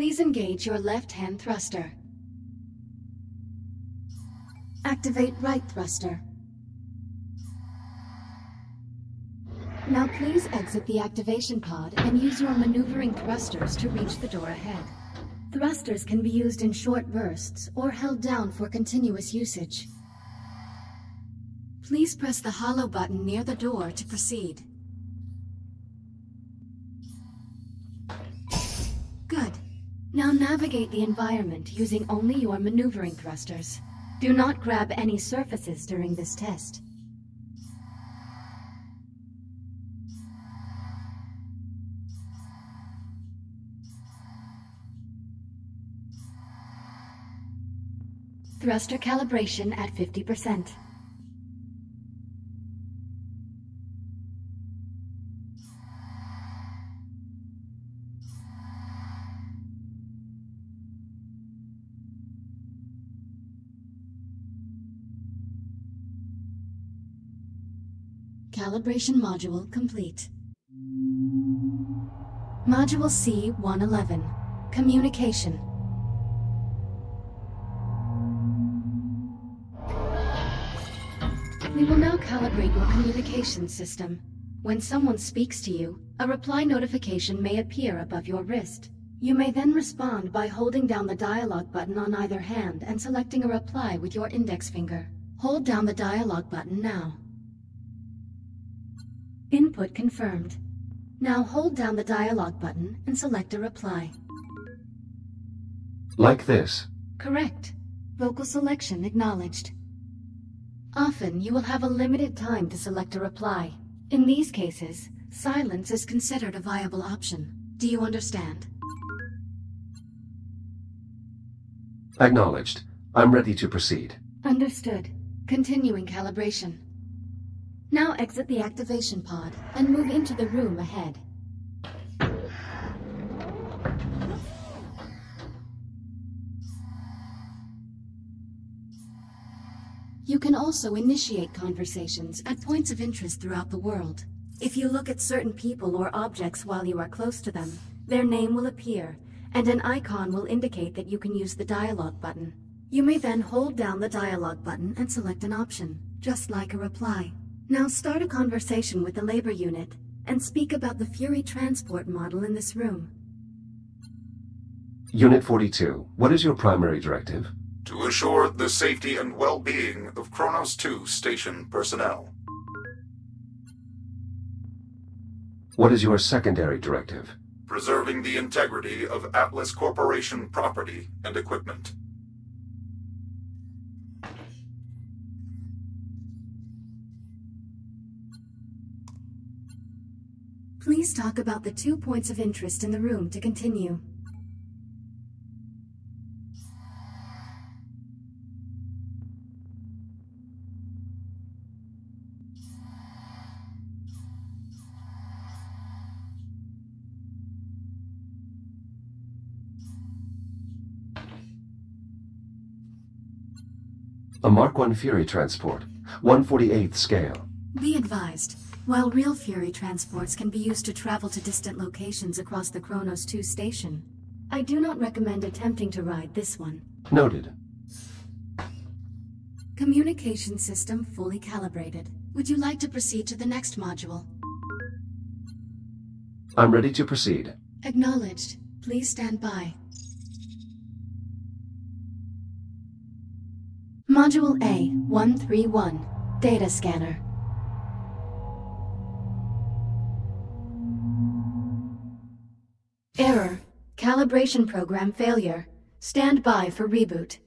Please engage your left-hand thruster. Activate right thruster. Now please exit the activation pod and use your maneuvering thrusters to reach the door ahead. Thrusters can be used in short bursts or held down for continuous usage. Please press the hollow button near the door to proceed. Good. Now navigate the environment using only your maneuvering thrusters. Do not grab any surfaces during this test. Thruster calibration at 50%. Calibration module complete. Module C-111. Communication. We will now calibrate your communication system. When someone speaks to you, a reply notification may appear above your wrist. You may then respond by holding down the dialogue button on either hand and selecting a reply with your index finger. Hold down the dialogue button now. Input confirmed. Now hold down the dialogue button and select a reply. Like this? Correct. Vocal selection acknowledged. Often, you will have a limited time to select a reply. In these cases, silence is considered a viable option. Do you understand? Acknowledged. I'm ready to proceed. Understood. Continuing calibration. Now exit the activation pod and move into the room ahead. You can also initiate conversations at points of interest throughout the world. If you look at certain people or objects while you are close to them, their name will appear, and an icon will indicate that you can use the dialogue button. You may then hold down the dialogue button and select an option, just like a reply. Now start a conversation with the labor unit, and speak about the Fury transport model in this room. Unit 42, what is your primary directive? To assure the safety and well-being of Kronos 2 station personnel. What is your secondary directive? Preserving the integrity of Atlas Corporation property and equipment. Please talk about the 2 points of interest in the room to continue. A Mark I Fury transport, 1/48th scale. Be advised, while real Fury transports can be used to travel to distant locations across the Kronos 2 station, I do not recommend attempting to ride this one. Noted. Communication system fully calibrated. Would you like to proceed to the next module? I'm ready to proceed. Acknowledged. Please stand by. Module A-131, Data Scanner. Error. Calibration program failure. Stand by for reboot.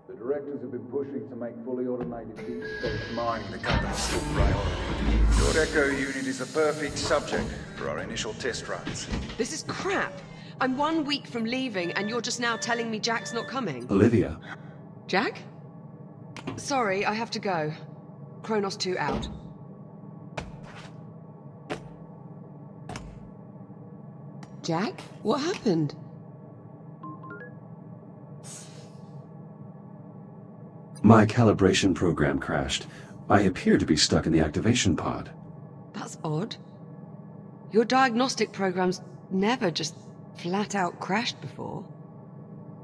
The directors have been pushing to make fully automated deep space mining the company's top priority. Your Echo unit is a perfect subject for our initial test runs. This is crap. I'm 1 week from leaving, and you're just now telling me Jack's not coming. Olivia. Jack? Sorry, I have to go. Kronos 2 out. Jack? What happened? My calibration program crashed. I appear to be stuck in the activation pod. That's odd. Your diagnostic programs never just flat out crashed before.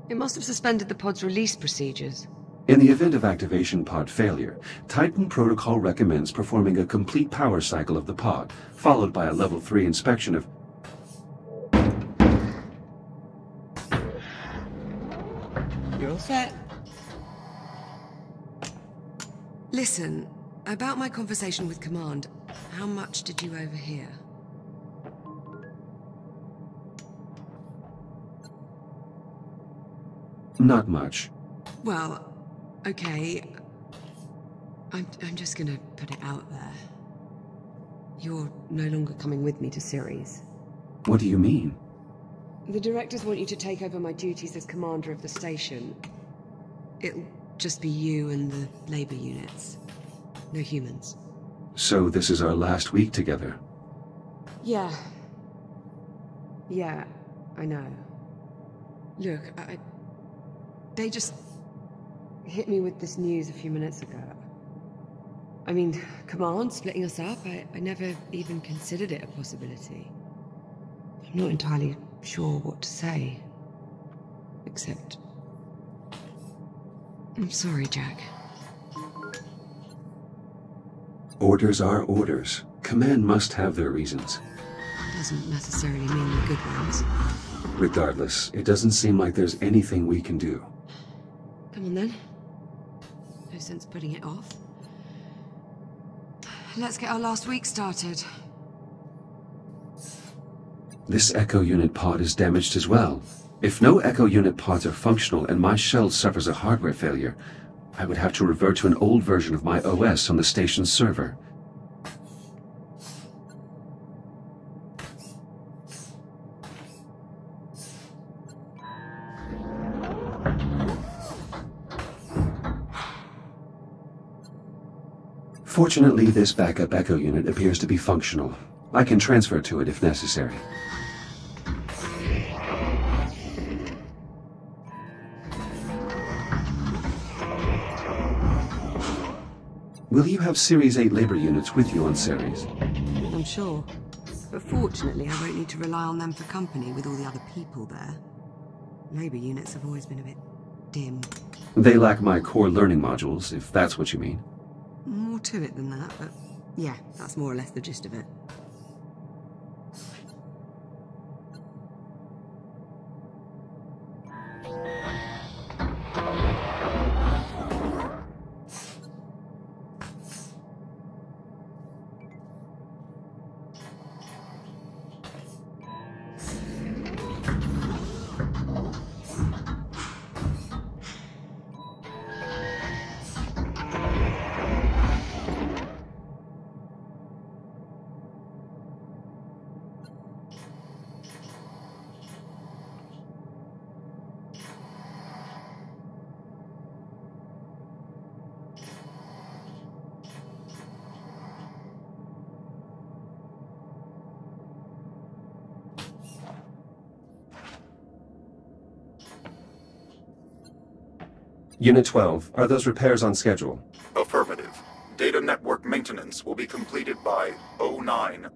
It must have suspended the pod's release procedures. In the event of activation pod failure, Titan Protocol recommends performing a complete power cycle of the pod, followed by a level 3 inspection of... You're all set. Listen, about my conversation with Command, how much did you overhear? Not much. Well, okay. I'm just gonna put it out there. You're no longer coming with me to Ceres. What do you mean? The directors want you to take over my duties as commander of the station. It'll just be you and the labor units. No humans. So this is our last week together. Yeah. Yeah, I know. Look, they just hit me with this news a few minutes ago. I mean, Command splitting us up, I never even considered it a possibility. I'm not entirely sure what to say. Except... I'm sorry, Jack. Orders are orders. Command must have their reasons. Doesn't necessarily mean the good ones. Regardless, it doesn't seem like there's anything we can do. Come on then. No sense putting it off. Let's get our last week started. This Echo Unit pod is damaged as well. If no Echo Unit pods are functional and my shell suffers a hardware failure, I would have to revert to an old version of my OS on the station's server. Fortunately, this backup Echo Unit appears to be functional. I can transfer to it if necessary. Will you have Series 8 labor units with you on Ceres? I'm sure. But fortunately, I won't need to rely on them for company with all the other people there. Labor units have always been a bit dim. They lack my core learning modules, if that's what you mean. More to it than that, but yeah, that's more or less the gist of it. Unit 12, are those repairs on schedule? Affirmative. Data network maintenance will be completed by 09.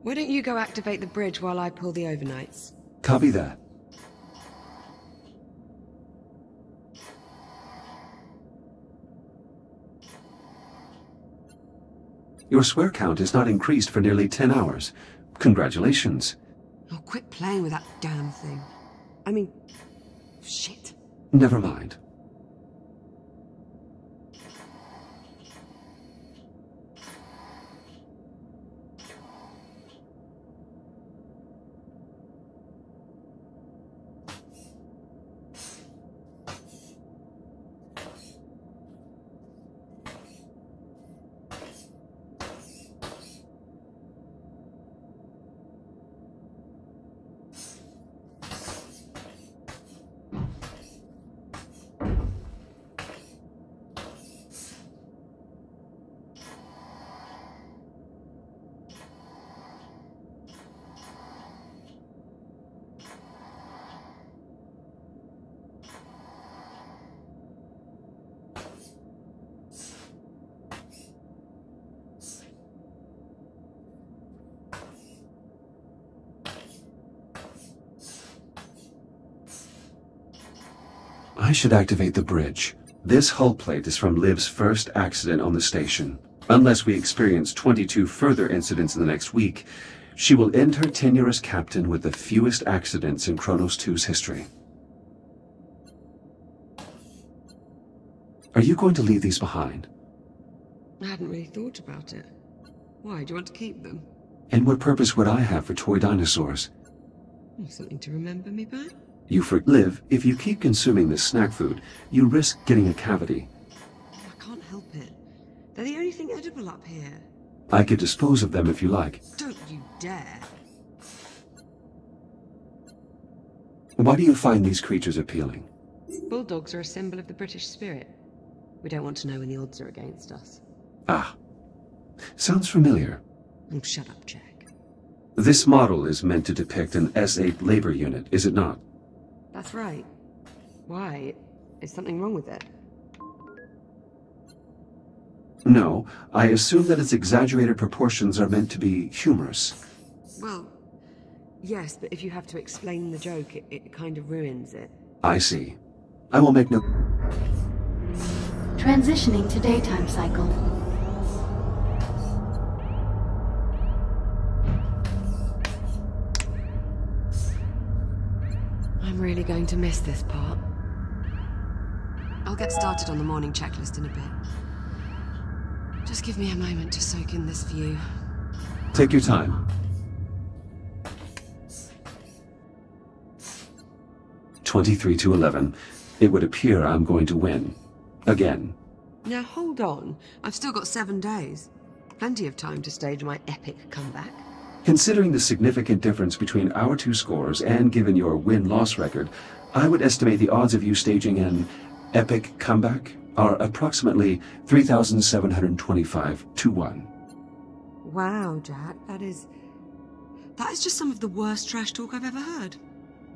Why don't you go activate the bridge while I pull the overnights? Copy that. Your swear count is not increased for nearly 10 hours. Congratulations. Oh, quit playing with that damn thing. I mean... shit. Never mind. I should activate the bridge. This hull plate is from Liv's first accident on the station. Unless we experience 22 further incidents in the next week, she will end her tenure as captain with the fewest accidents in Kronos 2's history. Are you going to leave these behind? I hadn't really thought about it. Why, do you want to keep them? And what purpose would I have for toy dinosaurs? Something to remember me by? Liv, if you keep consuming this snack food, you risk getting a cavity. I can't help it. They're the only thing edible up here. I could dispose of them if you like. Don't you dare. Why do you find these creatures appealing? Bulldogs are a symbol of the British spirit. We don't want to know when the odds are against us. Ah. Sounds familiar. Oh, shut up, Jack. This model is meant to depict an S8 labor unit, is it not? That's right. Why? Is something wrong with it? No, I assume that its exaggerated proportions are meant to be humorous. Well, yes, but if you have to explain the joke, it kind of ruins it. I see. I will make no... Transitioning to daytime cycle. I'm really going to miss this part. I'll get started on the morning checklist in a bit. Just give me a moment to soak in this view. Take your time. 23-11. It would appear I'm going to win. Again. Now hold on. I've still got 7 days. Plenty of time to stage my epic comeback. Considering the significant difference between our two scores and given your win-loss record, I would estimate the odds of you staging an epic comeback are approximately 3,725 to 1. Wow, Jack, that is just some of the worst trash talk I've ever heard.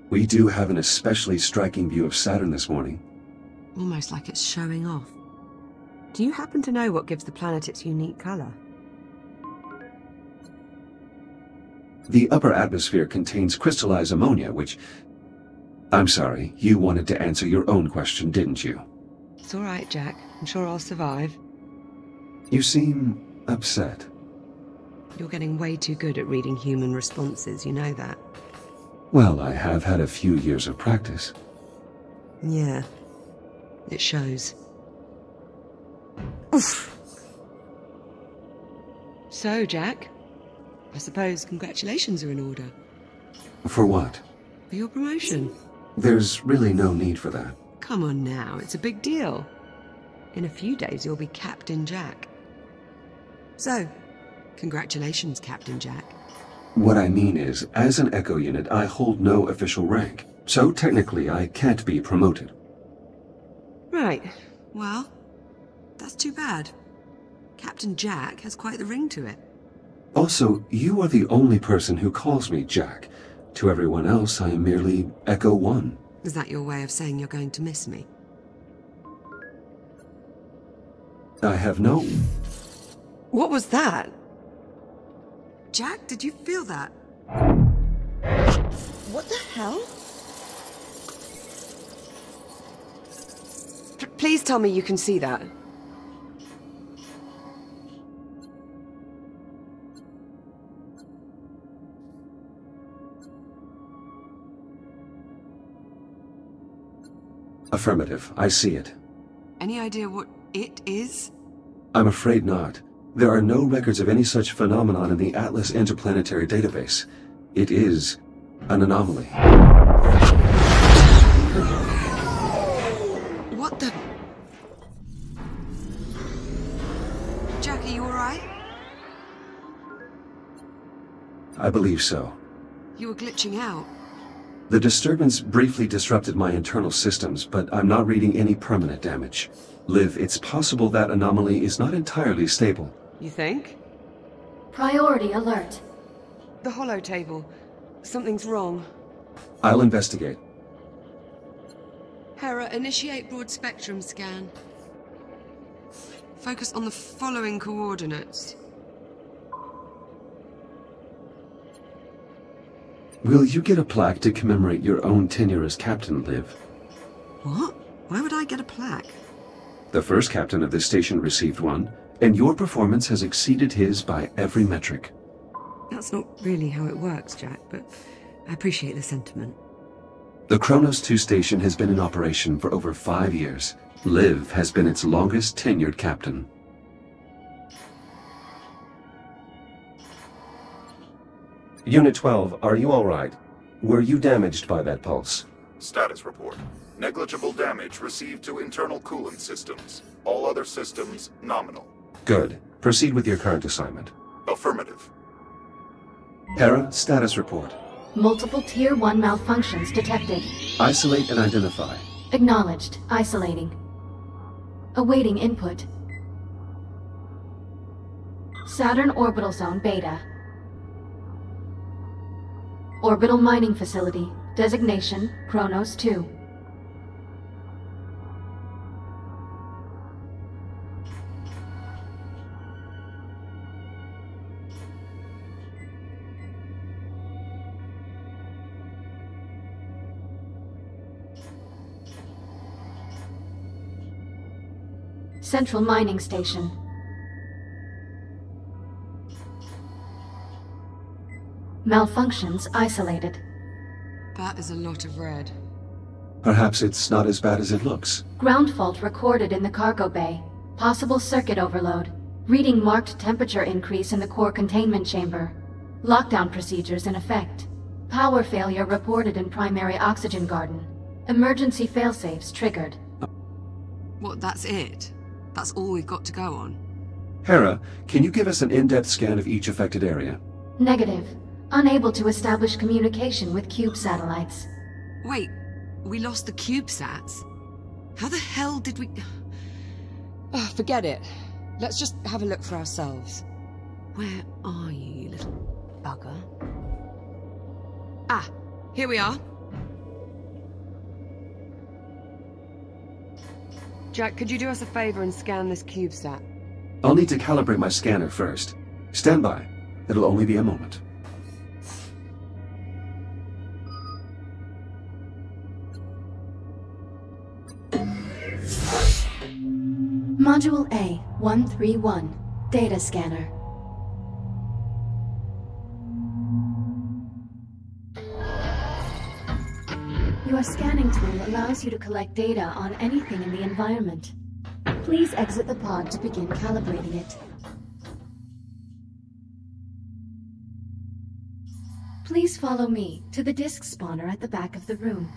We do have an especially striking view of Saturn this morning. Almost like it's showing off. Do you happen to know what gives the planet its unique color? The upper atmosphere contains crystallized ammonia, which... I'm sorry, you wanted to answer your own question, didn't you? It's all right, Jack. I'm sure I'll survive. You seem upset. You're getting way too good at reading human responses, you know that. Well, I have had a few years of practice. Yeah, it shows. Oof. So, Jack, I suppose congratulations are in order. For what? For your promotion. There's really no need for that. Come on now, it's a big deal. In a few days you'll be Captain Jack. So, congratulations, Captain Jack. What I mean is, as an Echo unit, I hold no official rank. So technically, I can't be promoted. Right. Well, that's too bad. Captain Jack has quite the ring to it. Also, you are the only person who calls me Jack. To everyone else, I am merely Echo 1. Is that your way of saying you're going to miss me? I have no... What was that? Jack, did you feel that? What the hell? Please tell me you can see that. Affirmative. I see it. Any idea what it is? I'm afraid not. There are no records of any such phenomenon in the Atlas Interplanetary Database. It is an anomaly. What the... Jack, are you alright? I believe so. You were glitching out. The disturbance briefly disrupted my internal systems, but I'm not reading any permanent damage. Liv, it's possible that anomaly is not entirely stable. You think? Priority alert. The holo table. Something's wrong. I'll investigate. Hera, initiate broad spectrum scan. Focus on the following coordinates. Will you get a plaque to commemorate your own tenure as captain, Liv? What? Why would I get a plaque? The first captain of this station received one, and your performance has exceeded his by every metric. That's not really how it works, Jack, but I appreciate the sentiment. The Kronos 2 station has been in operation for over 5 years. Liv has been its longest tenured captain. Unit 12, are you all right? Were you damaged by that pulse? Status report. Negligible damage received to internal coolant systems. All other systems nominal. Good. Proceed with your current assignment. Affirmative. Hera, status report. Multiple Tier 1 malfunctions detected. Isolate and identify. Acknowledged. Isolating. Awaiting input. Saturn Orbital Zone Beta. Orbital Mining Facility. Designation, Kronos 2. Central Mining Station. Malfunctions isolated. That is a lot of red. Perhaps it's not as bad as it looks. Ground fault recorded in the cargo bay. Possible circuit overload. Reading marked temperature increase in the core containment chamber. Lockdown procedures in effect. Power failure reported in primary oxygen garden. Emergency failsafes triggered. What, that's it? That's all we've got to go on? Hera, can you give us an in-depth scan of each affected area? Negative. Unable to establish communication with cube satellites. Wait, we lost the CubeSats? How the hell did we... Oh, forget it. Let's just have a look for ourselves. Where are you, you little bugger? Ah, here we are. Jack, could you do us a favor and scan this CubeSat? I'll need to calibrate my scanner first. Stand by. It'll only be a moment. Module A-131. Data Scanner. Your scanning tool allows you to collect data on anything in the environment. Please exit the pod to begin calibrating it. Please follow me to the disk spawner at the back of the room.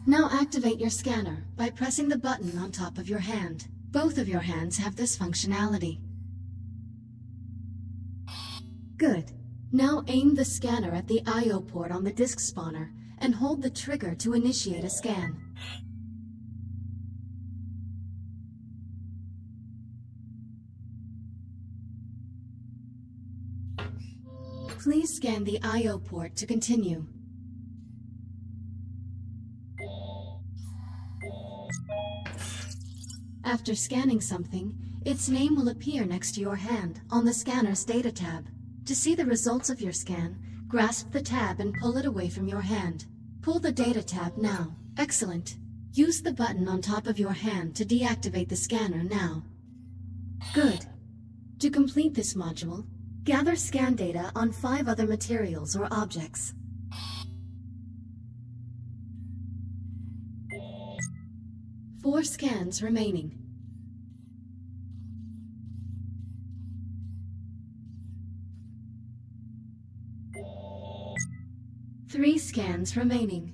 Now activate your scanner by pressing the button on top of your hand. Both of your hands have this functionality. Good. Now aim the scanner at the I/O port on the disk spawner and hold the trigger to initiate a scan. Please scan the I/O port to continue. After scanning something, its name will appear next to your hand on the scanner's data tab. To see the results of your scan, grasp the tab and pull it away from your hand. Pull the data tab now. Excellent. Use the button on top of your hand to deactivate the scanner now. Good. To complete this module, gather scan data on 5 other materials or objects. Four scans remaining. Three scans remaining.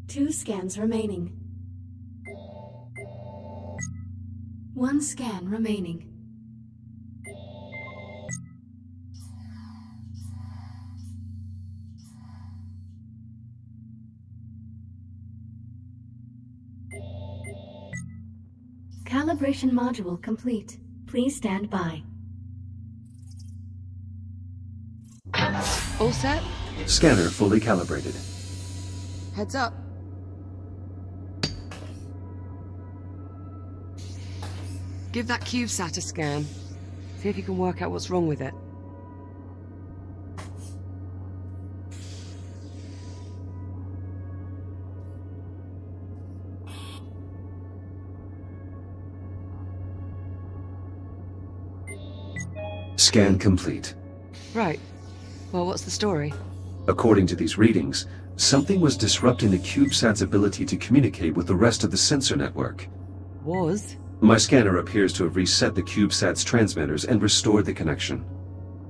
Two scans remaining. One scan remaining. Calibration module complete. Please stand by. All set? Scanner fully calibrated. Heads up. Give that CubeSat a scan. See if you can work out what's wrong with it. Scan complete. Right. Well, what's the story? According to these readings, something was disrupting the CubeSat's ability to communicate with the rest of the sensor network. Was? My scanner appears to have reset the CubeSat's transmitters and restored the connection.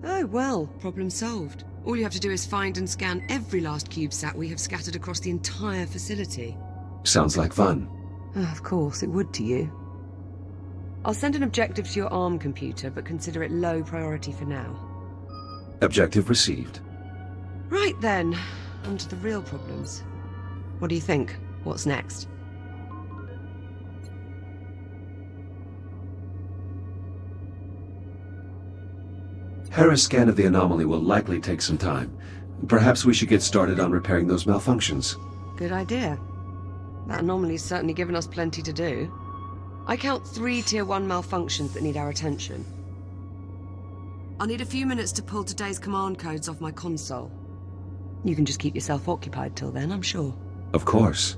Oh, well, problem solved. All you have to do is find and scan every last CubeSat we have scattered across the entire facility. Sounds like fun. Of course, it would to you. I'll send an objective to your ARM computer, but consider it low priority for now. Objective received. Right then, on to the real problems. What do you think? What's next? Hera's scan of the anomaly will likely take some time. Perhaps we should get started on repairing those malfunctions. Good idea. That anomaly's certainly given us plenty to do. I count 3 Tier 1 malfunctions that need our attention. I'll need a few minutes to pull today's command codes off my console. You can just keep yourself occupied till then, I'm sure. Of course.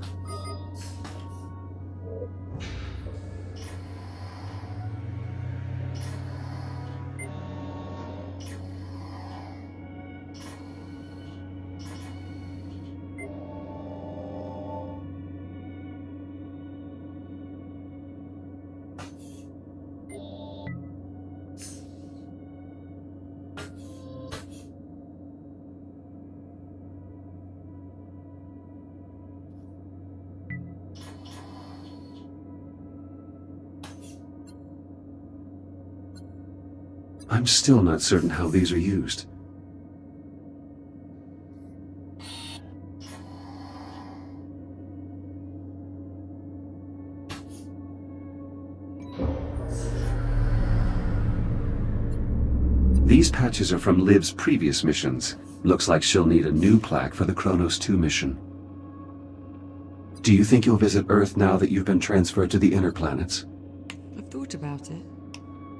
I'm still not certain how these are used. These patches are from Liv's previous missions. Looks like she'll need a new plaque for the Kronos 2 mission. Do you think you'll visit Earth now that you've been transferred to the inner planets? I've thought about it.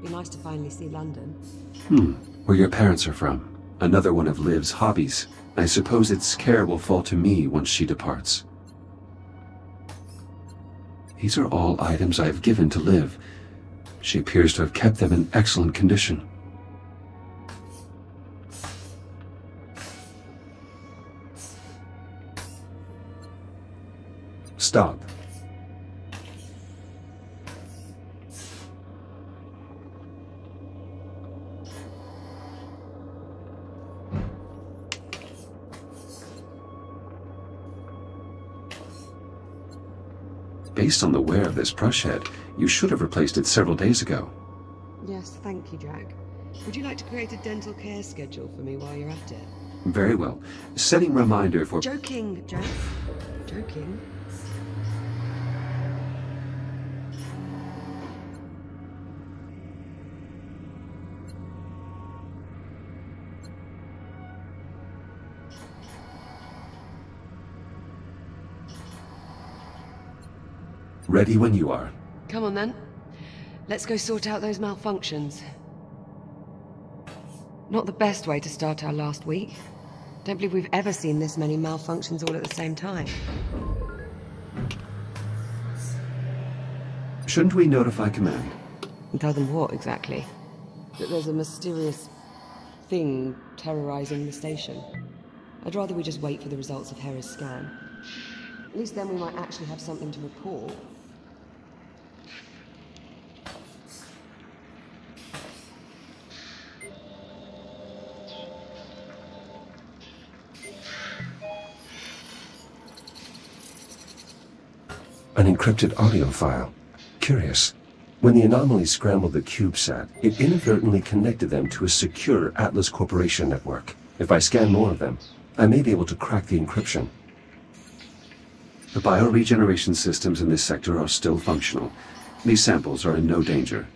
Be nice to finally see London. Where your parents are from. Another one of Liv's hobbies. I suppose its care will fall to me once she departs. These are all items I've given to Liv. She appears to have kept them in excellent condition. Stop. Based on the wear of this brush head, you should have replaced it several days ago. Yes, thank you, Jack. Would you like to create a dental care schedule for me while you're at it? Very well. Setting reminder for... Joking, Jack. Joking. Ready when you are. Come on then. Let's go sort out those malfunctions. Not the best way to start our last week. Don't believe we've ever seen this many malfunctions all at the same time. Shouldn't we notify command? And tell them what, exactly? That there's a mysterious thing terrorizing the station. I'd rather we just wait for the results of Hera's scan. At least then we might actually have something to report. An encrypted audio file. Curious. When the anomaly scrambled the CubeSat, it inadvertently connected them to a secure Atlas Corporation network. If I scan more of them, I may be able to crack the encryption. The bioregeneration systems in this sector are still functional. These samples are in no danger.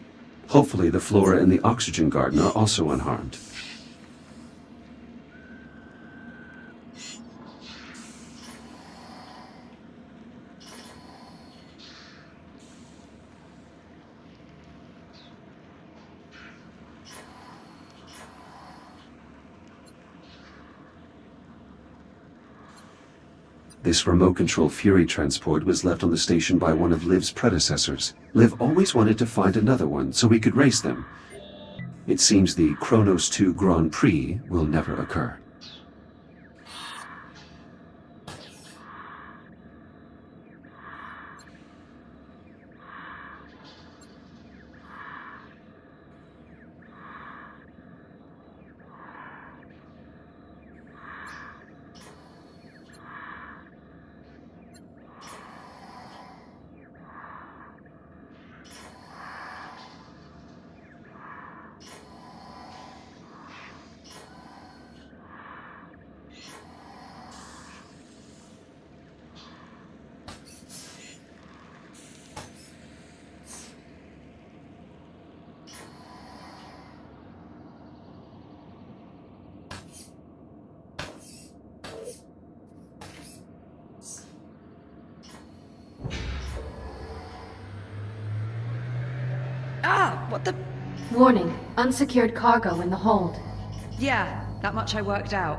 Hopefully the flora in the oxygen garden are also unharmed. This remote-control Fury transport was left on the station by one of Liv's predecessors. Liv always wanted to find another one so we could race them. It seems the Kronos 2 Grand Prix will never occur. Ah! What the... Warning, unsecured cargo in the hold. Yeah, that much I worked out.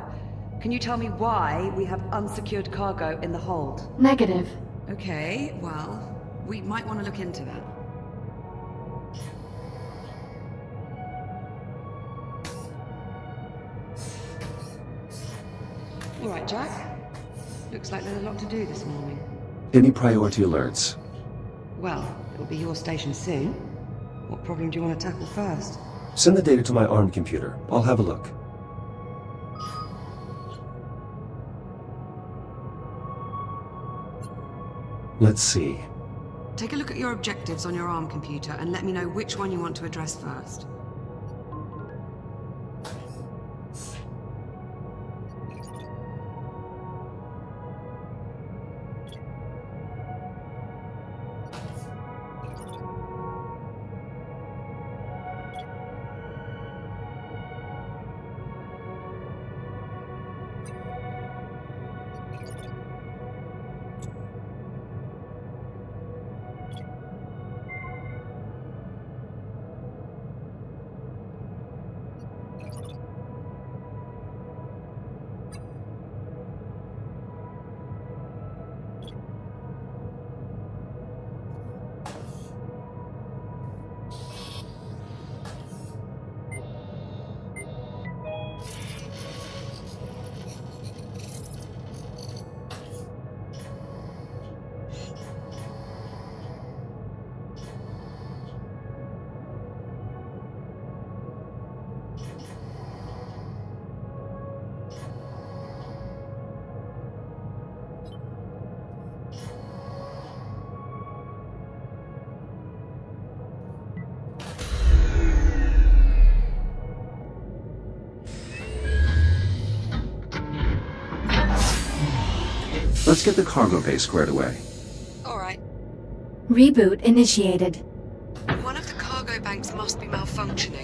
Can you tell me why we have unsecured cargo in the hold? Negative. Okay, well, we might want to look into that. All right, Jack. Looks like there's a lot to do this morning. Any priority alerts? Well, it'll be your station soon. What problem do you want to tackle first? Send the data to my ARM computer. I'll have a look. Let's see. Take a look at your objectives on your ARM computer and let me know which one you want to address first. Let's get the cargo bay squared away. All right. Reboot initiated. One of the cargo banks must be malfunctioning.